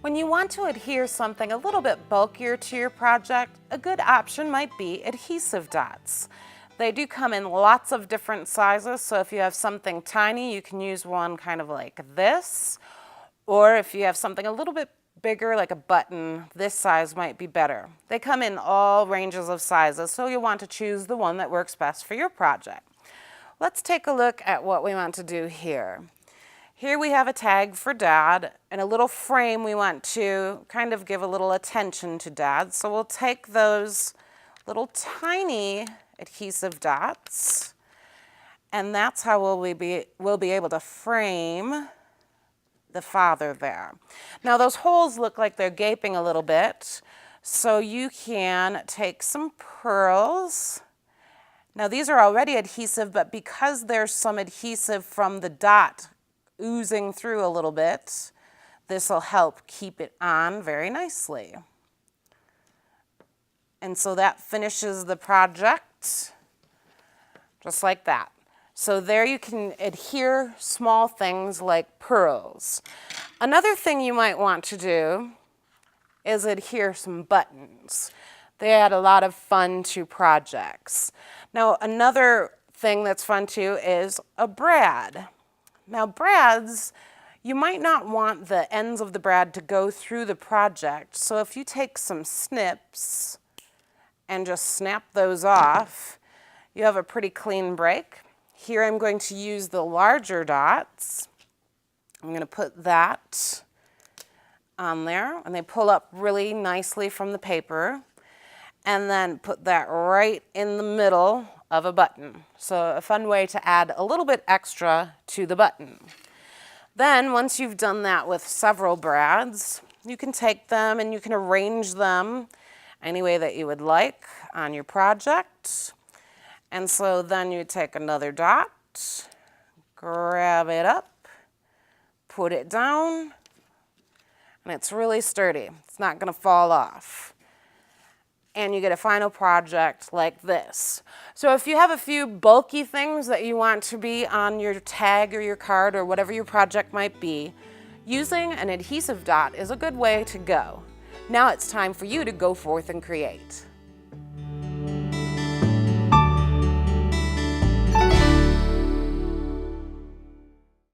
When you want to adhere something a little bit bulkier to your project, a good option might be adhesive dots. They do come in lots of different sizes, so if you have something tiny, you can use one kind of like this, or if you have something a little bit bigger like a button, this size might be better. They come in all ranges of sizes, so you'll want to choose the one that works best for your project. Let's take a look at what we want to do here. Here we have a tag for Dad and a little frame we want to kind of give a little attention to Dad. So we'll take those little tiny adhesive dots, and that's how we'll be able to frame the father there. Now those holes look like they're gaping a little bit, so you can take some pearls. Now these are already adhesive, but because there's some adhesive from the dot oozing through a little bit, this will help keep it on very nicely. And so that finishes the project just like that. So there you can adhere small things like pearls. Another thing you might want to do is adhere some buttons. They add a lot of fun to projects. Now another thing that's fun too is a brad. Now brads, you might not want the ends of the brad to go through the project, so if you take some snips and just snap those off, you have a pretty clean break. Here I'm going to use the larger dots. I'm going to put that on there, and they pull up really nicely from the paper, and then put that right in the middle of a button. So a fun way to add a little bit extra to the button. Then once you've done that with several brads, you can take them and you can arrange them any way that you would like on your project. And so then you take another dot, grab it up, put it down, and it's really sturdy. It's not going to fall off. And you get a final project like this. So if you have a few bulky things that you want to be on your tag or your card or whatever your project might be, using an adhesive dot is a good way to go. Now it's time for you to go forth and create.